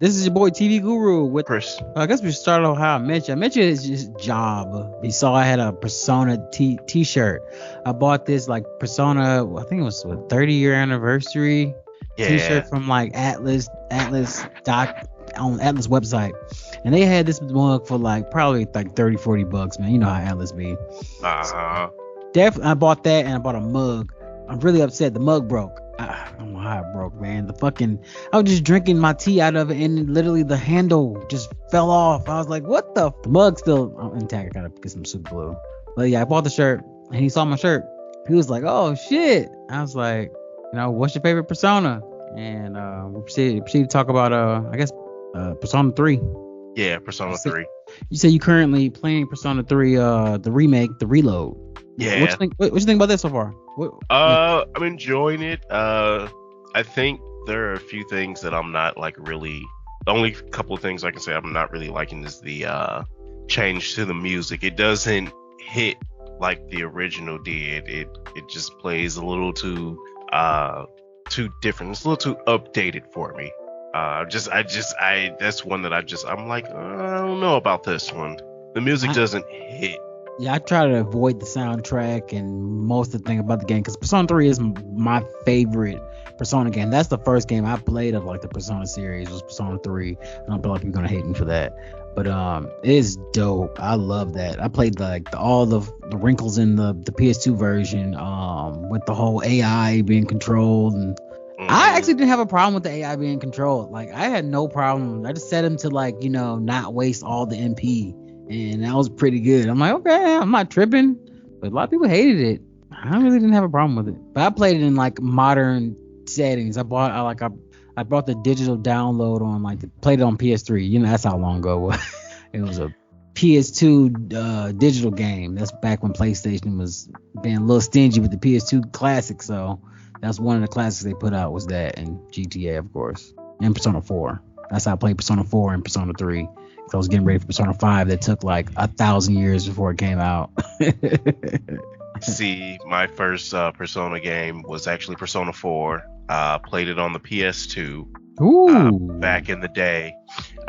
This is your boy TV Guru with Chris. I guess we started off how I met you. I met you as just job. You saw I had a Persona t-shirt. I bought this like Persona, I think it was what 30-year anniversary t-shirt from like Atlas on Atlas website. And they had this mug for like probably like $30-$40, man. You know how Atlas be. Definitely I bought that and I bought a mug. I'm really upset. The mug broke. I don't know how it broke, man. I was just drinking my tea out of it and literally the handle just fell off. I was like, what the mug's still intact. I gotta get some super glue. But yeah, I bought the shirt and he saw my shirt. He was like, oh shit. I was like, what's your favorite Persona? And we proceeded to talk about I guess Persona 3. Yeah, Persona 3. You say you currently playing Persona 3 the remake, the reload. Yeah. What you think about this so far? I'm enjoying it. I think there are a few things that I'm not like really. The only couple of things I can say I'm not really liking is the change to the music. It doesn't hit like the original did. It just plays a little too different. It's a little too updated for me. That's one that I'm like, I don't know about this one. The music doesn't hit. Yeah, I try to avoid the soundtrack and most of the thing about the game because Persona 3 is my favorite Persona game. That's the first game I played of like the Persona series was Persona 3. I don't feel like you're gonna hate me for that, but it's dope. I love that. I played all the wrinkles in the PS2 version with the whole AI being controlled and. I actually didn't have a problem with the AI being controlled. Like I had no problem. I just set him to like not waste all the MP. And that was pretty good. I'm like, okay, I'm not tripping. But a lot of people hated it. I really didn't have a problem with it. But I played it in like modern settings. I brought the digital download on played it on PS3. That's how long ago it was. It was a PS2 digital game. That's back when PlayStation was being a little stingy with the PS2 classic. So that's one of the classics they put out was that and GTA, of course, and Persona 4. That's how I played Persona 4 and Persona 3. I was getting ready for Persona 5 that took like 1,000 years before it came out. See, my first Persona game was actually Persona 4. Played it on the PS2 back in the day.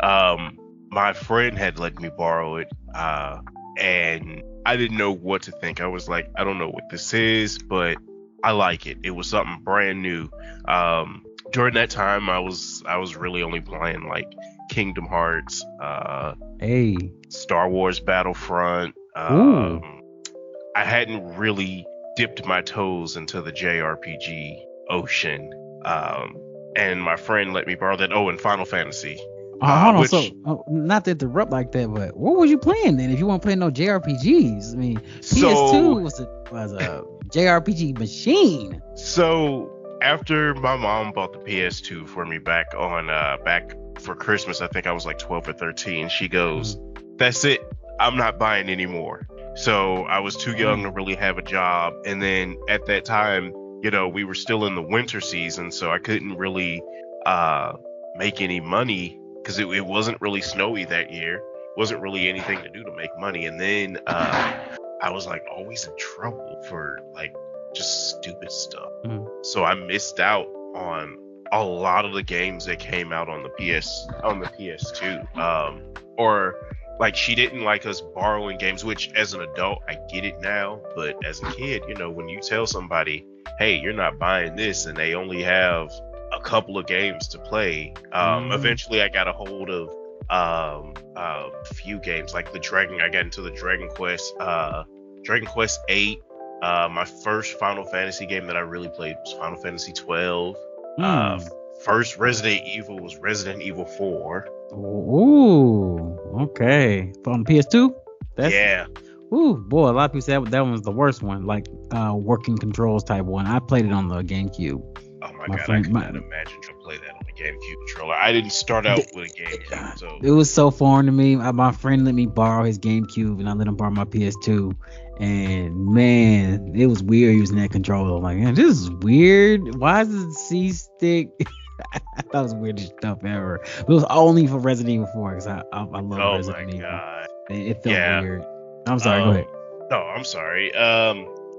My friend had let me borrow it, and I didn't know what to think. I was like, I don't know what this is, but I like it. It was something brand new. During that time, I was really only playing like Kingdom Hearts, Star Wars Battlefront. I hadn't really dipped my toes into the JRPG ocean. And my friend let me borrow that. Oh, and Final Fantasy. Hold on, so not to interrupt like that, but what was you playing then if you weren't playing no JRPGs? I mean, PS2 was a JRPG machine. So after my mom bought the PS2 for me back for Christmas, I think I was like 12 or 13. She goes, that's it. I'm not buying anymore. So I was too young to really have a job. And then at that time, we were still in the winter season. So I couldn't really make any money because it wasn't really snowy that year. Wasn't really anything to do to make money. And then I was like always in trouble for like just stupid stuff. So I missed out on a lot of the games that came out on the PS2. Or like she didn't like us borrowing games, which as an adult I get it now, but as a kid, when you tell somebody, hey, you're not buying this, and they only have a couple of games to play, eventually I got a hold of a few games like I got into the Dragon Quest 8. My first Final Fantasy game that I really played was Final Fantasy 12. First Resident Evil was Resident Evil 4. Ooh, okay. On PS2? Yeah. Ooh, boy, a lot of people said that one was the worst one, like working controls type one. I played it on the GameCube. Oh my God, I could not imagine to play that on the GameCube controller. I didn't start out with a GameCube, so it was so foreign to me. My friend let me borrow his GameCube, and I let him borrow my PS2. And man, it was weird using that controller. I'm like, man, this is weird. Why is the C stick? I thought it was the weirdest stuff ever. But it was only for Resident Evil 4 because I love Resident Evil. God. It felt weird. I'm sorry. Go ahead. No, I'm sorry.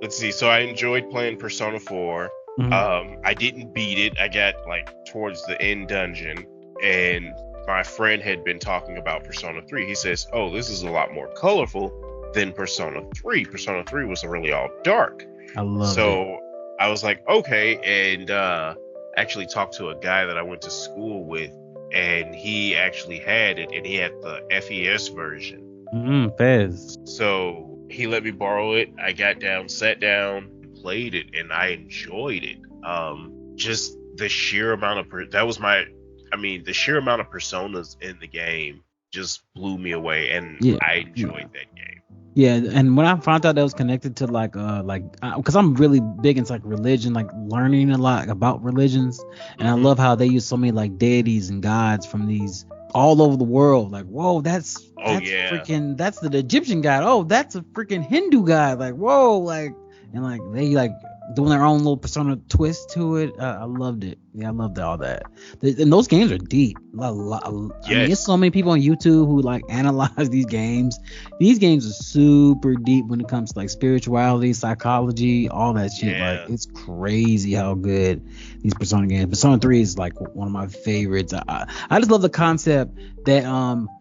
Let's see. So I enjoyed playing Persona 4. I didn't beat it. I got like towards the end dungeon, and my friend had been talking about Persona 3. He says, "Oh, this is a lot more colorful than Persona 3. Persona 3 was really all dark." I love it. So I was like, okay, and actually talked to a guy that I went to school with, and he actually had it, and he had the FES version. Fez. So he let me borrow it. I got down, sat down, played it, and I enjoyed it. Just the sheer amount of the sheer amount of personas in the game just blew me away, and I enjoyed that game. Yeah, and when I found out that was connected to because I'm really big into like religion, like learning a lot about religions, and I love how they use so many like deities and gods from these all over the world. Like, whoa, that's freaking, that's the Egyptian god. Oh, that's a freaking Hindu god. Like, whoa, like, and like they like doing their own little Persona twist to it. I loved it. Yeah, I loved all that. And those games are deep. I mean, there's so many people on YouTube who like analyze these games. These games are super deep when it comes to like spirituality, psychology, all that shit. Yeah. Like, it's crazy how good these Persona games. Persona 3 is like one of my favorites. I just love the concept that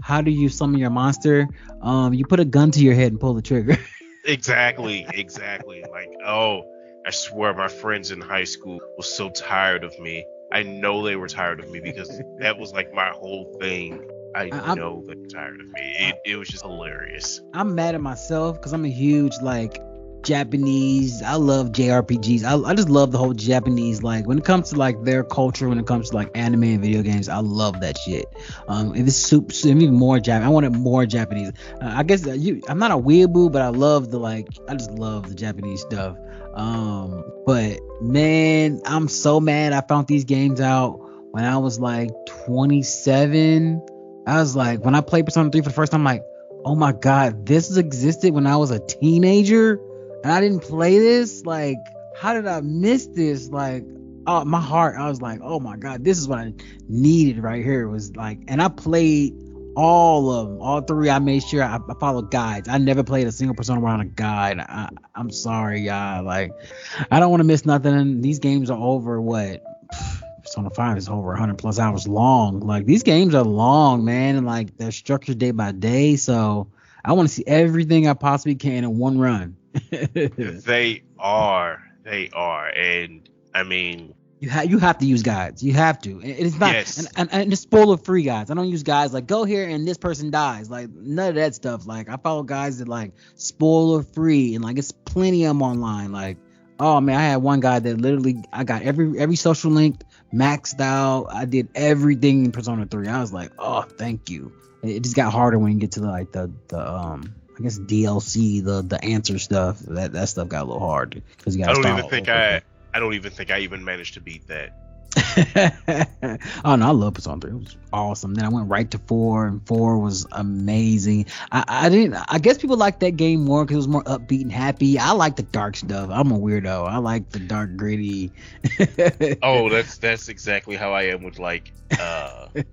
how do you summon your monster? You put a gun to your head and pull the trigger. Exactly. Like, oh, I swear my friends in high school were so tired of me. I know they were tired of me because that was like my whole thing. I know they were tired of me. It was just hilarious. I'm mad at myself because I'm a huge like Japanese. I love JRPGs. I just love the whole Japanese, like when it comes to like their culture, when it comes to like anime and video games, I love that shit. If it's even more Japanese, I want it more Japanese. I guess I'm not a weeaboo, but I just love the Japanese stuff. But man, I'm so mad I found these games out when I was like 27. I was like, when I played Persona 3 for the first time, I'm like, oh my god, this existed when I was a teenager and I didn't play this. Like, how did I miss this? Like, oh, my heart, I was like, oh my god, this is what I needed right here. It was like, and I played all of them, all three. I made sure I followed guides. I never played a single Persona without a guide. I'm sorry, y'all. Like, I don't want to miss nothing. These games are over Persona 5 is over 100 plus hours long. Like, these games are long, man, and like they're structured day by day. So I want to see everything I possibly can in one run. They are, and I mean, you have to use guides. You have to. It's not, yes. and it's spoiler free guides. I don't use guides like go here and this person dies. Like, none of that stuff. Like, I follow guides that like spoiler free, and like it's plenty of them online. Like, oh man, I had one guy that literally I got every social link maxed out. I did everything in Persona 3. I was like, oh, thank you. It just got harder when you get to like the I guess DLC, the answer stuff. That stuff got a little hard because you got. I don't even think I even managed to beat that. Oh no, I love Persona 3. It was awesome. Then I went right to 4, and 4 was amazing. I guess people like that game more because it was more upbeat and happy. I like the dark stuff. I'm a weirdo. I like the dark, gritty. Oh, that's exactly how I am with like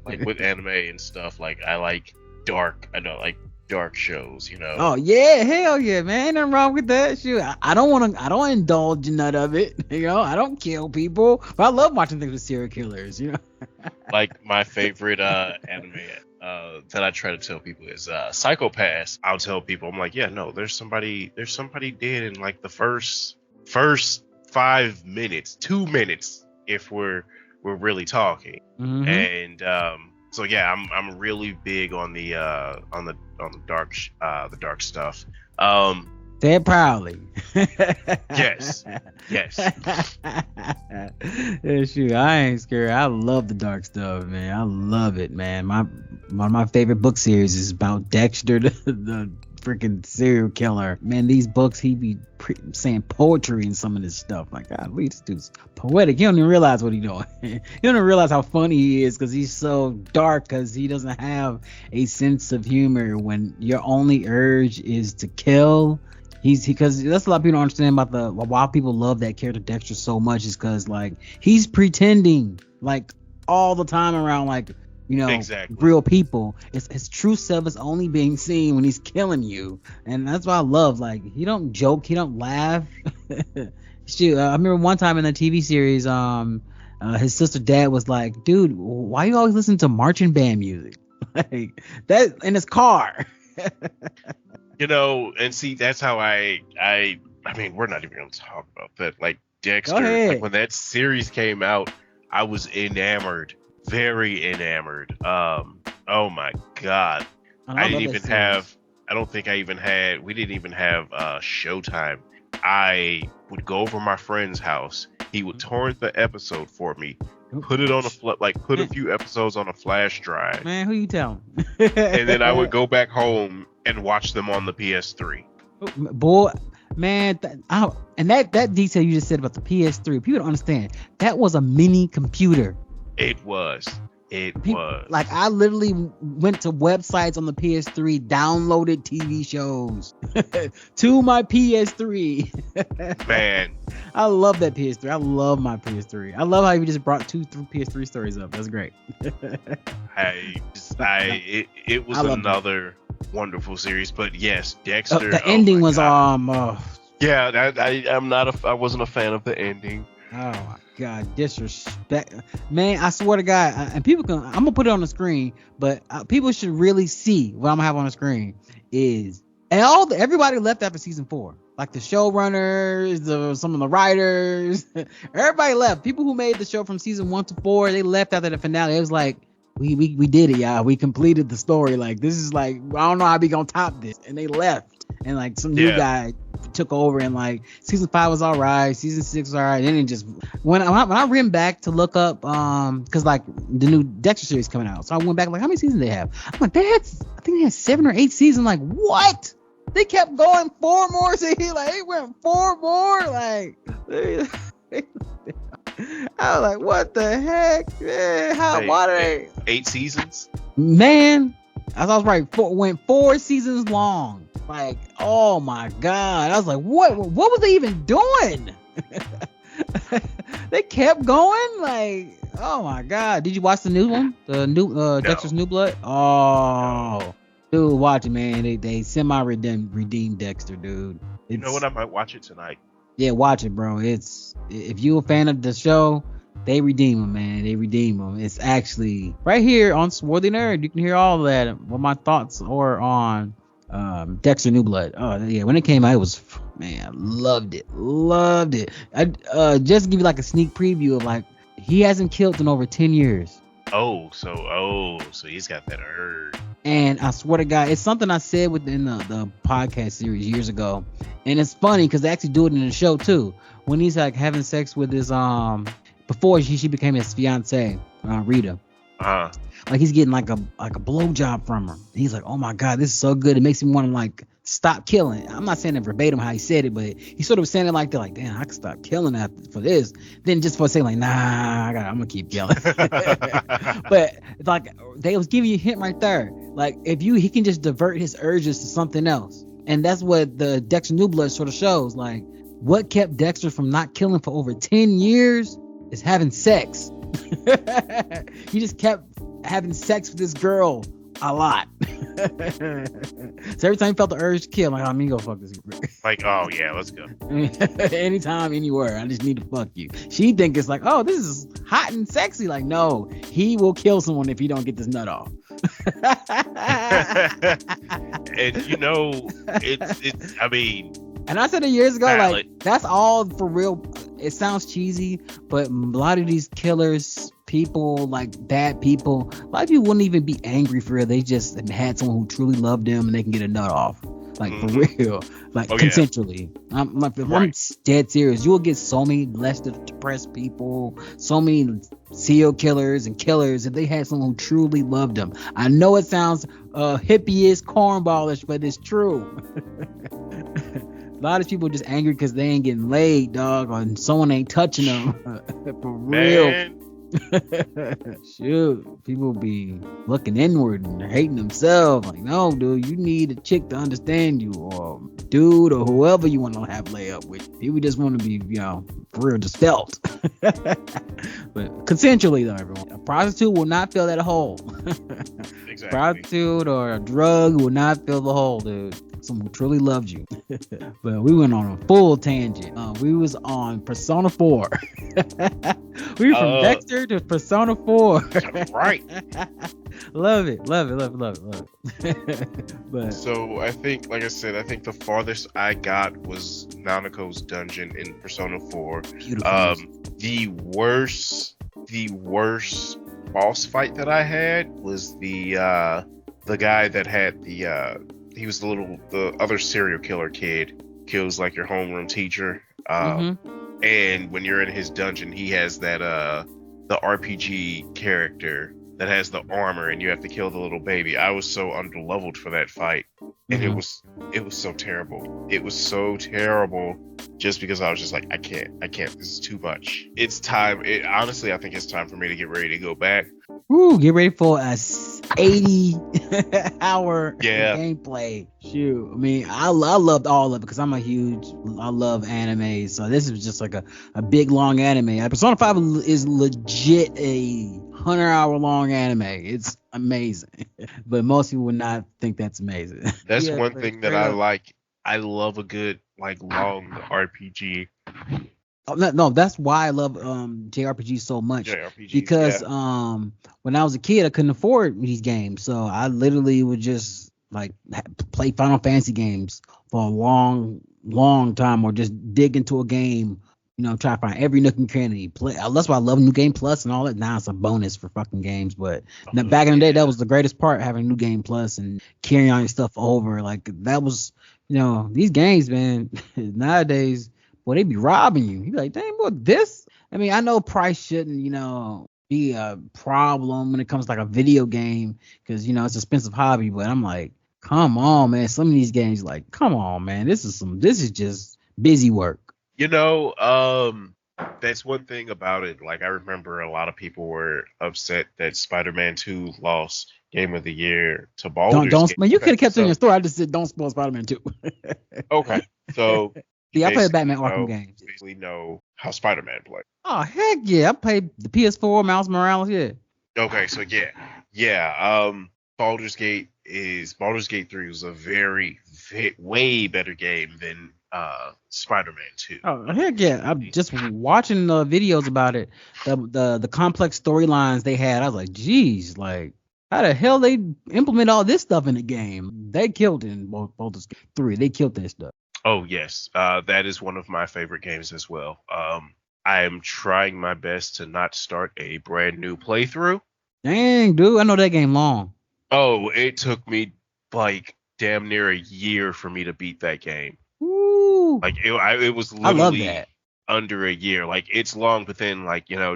with anime and stuff. Like, I like dark. I don't like dark shows, you know. Oh yeah, hell yeah, man. Ain't nothing wrong with that. Shoot, I don't indulge in none of it. You know, I don't kill people, but I love watching things with serial killers, you know. Like, my favorite anime that I try to tell people is Psycho-Pass. I'll tell people, I'm like, yeah, no, there's somebody dead in like the first 5 minutes, 2 minutes if we're really talking. Mm-hmm. And so yeah, I'm really big on the dark stuff. Say it proudly. Yes. Yeah, shoot, I ain't scared. I love the dark stuff, man. I love it, man. One of my favorite book series is about Dexter, the freaking serial killer. Man, these books, he be saying poetry in some of this stuff. Like, God, this dude's poetic. He don't even realize what he's doing. He don't even realize how funny he is because he's so dark, because he doesn't have a sense of humor when your only urge is to kill. Because that's a lot of people don't understand about why people love that character Dexter so much, is because like he's pretending like all the time around like, you know, exactly. Real people. His true self is only being seen when he's killing you, and that's why I love, like, he don't joke, he don't laugh. Shoot, I remember one time in the TV series, His sister dad was like, dude, why you always listen to marching band music? Like that in his car. And see, that's how I mean, we're not even going to talk about that. Like Dexter, like when that series came out, I was enamored, very enamored. Oh my God. I didn't even have, I don't think I even had, we didn't even have Showtime. I would go over my friend's house. He would torrent the episode for me, put it on put a few episodes on a flash drive. Man, who you telling? And then I would go back home and watch them on the PS3. Boy, man, that detail you just said about the PS3, people don't understand. That was a mini computer. It was. Like, I literally went to websites on the PS3, downloaded TV shows to my PS3. Man, I love that PS3. I love my PS3. I love how you just brought two PS3 stories up. That's great. It was another wonderful series, but yes, Dexter. The ending was yeah, I wasn't a fan of the ending. Oh my God, disrespect, man! I swear to God, and I'm gonna put it on the screen, but people should really see what I'm gonna have on the screen is everybody left after season 4, like the showrunners, some of the writers, everybody left. People who made the show from season 1 to 4, they left after the finale. It was like, we did it, y'all. We completed the story. Like, this is like, I don't know how we gonna top this, and they left, and like some new guy took over, and like season 5 was all right, season 6 was all right, and then it just when I ran back to look up because like the new Dexter series coming out, so I went back like, how many seasons they have? I'm like, I think they had 7 or 8 seasons. Like, what? They kept going 4 more seasons. Like, they went 4 more. Like, I was like, what the heck, man? Why they 8 seasons? Man, I was right. Went 4 seasons long. Like, oh my God. I was like, what was they even doing? They kept going. Like, oh my God. Did you watch the new one? The new Dexter's New Blood? Oh, dude, watch it, man. They semi-redeemed Dexter, dude. You know what? I might watch it tonight. Yeah, watch it, bro. If you a fan of the show, they redeem him, man. They redeem him. It's actually right here on Swarthy Nerd. You can hear all of that. What my thoughts are on Dexter New Blood. Oh yeah, when it came out, it was, man, I loved it. I just to give you like a sneak preview of, like, he hasn't killed in over 10 years. So he's got that urge. And I swear to God, it's something I said within the podcast series years ago, and it's funny because they actually do it in the show too. When he's like having sex with his before she became his fiance, Rita. Like, he's getting like a blowjob from her. He's like, oh my God, this is so good. It makes him want to like stop killing. I'm not saying it verbatim how he said it, but he sort of was saying it like, they're like, damn, I can stop killing for this. Then just for saying like, nah, I'm gonna keep killing. But it's like they was giving you a hint right there. Like, he can just divert his urges to something else, and that's what the Dexter New Blood sort of shows. Like, what kept Dexter from not killing for over 10 years is having sex. He just kept having sex with this girl a lot. So every time he felt the urge to kill, like, I'm gonna go fuck this girl. Like, oh yeah, let's go. Anytime, anywhere, I just need to fuck you. She think it's like, oh, this is hot and sexy. Like, no, he will kill someone if he don't get this nut off. And it's I mean, and I said it years ago, valid. Like, that's all for real. It sounds cheesy, but a lot of these killers, people, like bad people, a lot of people wouldn't even be angry for real. They just had someone who truly loved them and they can get a nut off. Like, for real. Like, consensually. Yeah. I'm dead serious. You will get so many less depressed people, so many serial killers and killers if they had someone who truly loved them. I know it sounds hippie-ish, cornballish, but it's true. A lot of people are just angry because they ain't getting laid, dog, or someone ain't touching them. For real. Man. Shoot, people be looking inward and hating themselves. Like, no, dude, you need a chick to understand you, or dude, or whoever you want to have layup with. People just want to be, for real, just felt. But consensually, though, everyone. A prostitute will not fill that hole. Exactly. Prostitute or a drug will not fill the hole, dude. someone who truly loves you. But we went on a full tangent. We was on Persona 4. We were from Dexter to Persona 4. Right. Love it. But so I think, like I said, I think the farthest I got was Nanako's dungeon in Persona 4. beautiful. The worst boss fight that I had was the guy that had he was the other serial killer kid, kills like your homeroom teacher. And when you're in his dungeon, he has that the RPG character that has the armor, and you have to kill the little baby. I was so underleveled for that fight, and it was so terrible. It was so terrible, just because I was just like, I can't. This is too much. It's time. Honestly, I think it's time for me to get ready to go back. Ooh, get ready for a 80-hour gameplay. Shoot, I mean, I loved all of it because I love anime. So this is just like a big long anime. Persona 5 is legit a 100-hour long anime. It's amazing, but most people would not think that's amazing. That's one thing that I like. I love a good long RPG. No, that's why I love JRPGs so much. JRPGs, because when I was a kid, I couldn't afford these games, so I literally would just play Final Fantasy games for a long time, or just dig into a game, try to find every nook and cranny. That's why I love New Game Plus and all that. Now it's a bonus for fucking games, but back in the day, that was the greatest part, having New Game Plus and carrying on your stuff over. That was, these games, man. Nowadays, well, they be robbing you. You be like, dang, what this? I mean, I know price shouldn't, be a problem when it comes to a video game, because it's an expensive hobby. But I'm like, come on, man. Some of these games, come on, man. This is just busy work. That's one thing about it. I remember a lot of people were upset that Spider-Man 2 lost Game of the Year to Baldur's Gate. Man, you could have kept it in your store. I just said don't spoil Spider-Man 2. Okay, so. Yeah, I played Batman Arkham games. Basically know how Spider-Man plays. Oh, heck yeah. I played the PS4, Miles Morales, yeah. Okay, so yeah. Baldur's Gate 3 was a way better game than Spider-Man 2. Oh, heck yeah. I'm just watching the videos about it, the complex storylines they had. I was like, geez, how the hell they implement all this stuff in the game? They killed it in Baldur's Gate 3. They killed this stuff. Oh, yes. That is one of my favorite games as well. I am trying my best to not start a brand new playthrough. Dang, dude. I know that game long. Oh, it took me damn near a year for me to beat that game. Ooh. It was literally under a year. It's long, but then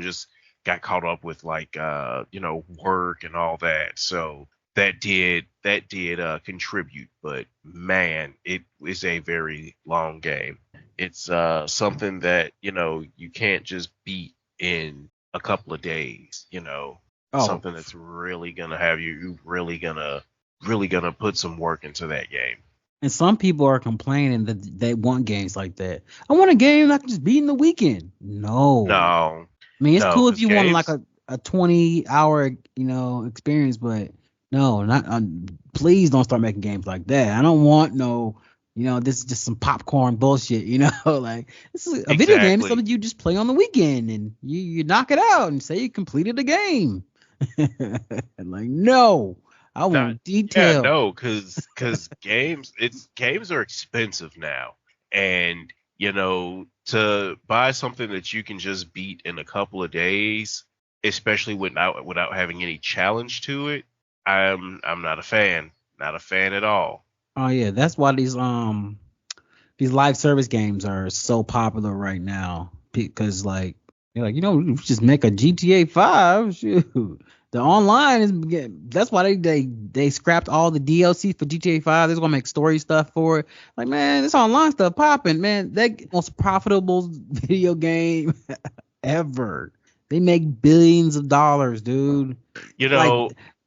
just got caught up with work and all that. So that did contribute, but man, it is a very long game. It's something that you can't just beat in a couple of days. Something that's really gonna have you really gonna put some work into that game. And some people are complaining that they want games like that. I want a game I can just beat in the weekend. No. I mean, it's cool if you want a 20-hour experience, but no, not please don't start making games like that. I don't want this is just some popcorn bullshit, this is a video game. It's something you just play on the weekend and you knock it out and say you completed the game. No, I want detail. Yeah, no, because games are expensive now, and to buy something that you can just beat in a couple of days, especially without having any challenge to it, I'm not a fan. Not a fan at all. Oh yeah, that's why these live service games are so popular right now, because you just make a GTA 5. Shoot, the online that's why they scrapped all the DLC for GTA 5. They're gonna make story stuff for it. Man, this online stuff popping, man. That most profitable video game ever. They make billions of dollars, dude.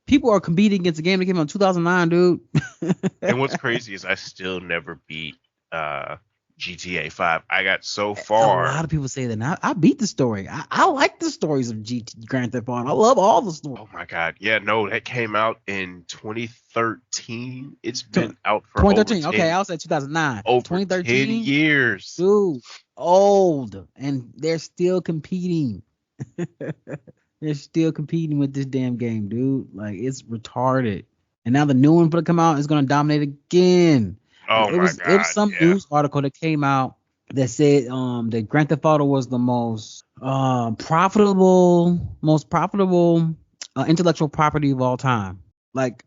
People are competing against a game that came out in 2009, dude. And what's crazy is I still never beat GTA 5. I got so A far. lot of people say that. And I beat the story. I like the stories of Grand Theft Auto. I love all the stories. Oh my God. Yeah, no, that came out in 2013. It's Tw- been out for 2013. Okay, I was at 2009. over 10 2013. years. Dude, old, and they're still competing. They're still competing with this damn game, dude. Like, it's retarded. And now the new one for to come out is gonna dominate again. Oh It my was God. some Yeah. news article that came out that said that Grand Theft Auto was the most profitable intellectual property of all time. Like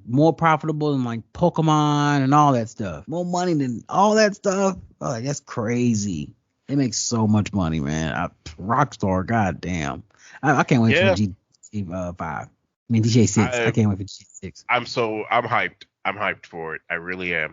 more profitable than like Pokemon and all that stuff. More money than all that stuff. Oh, like, that's crazy. They make so much money, man. Rockstar, goddamn. I can't wait for Yeah. GTA 5. I mean GTA 6. I can't wait for GTA 6. I'm hyped. I'm hyped for it. I really am.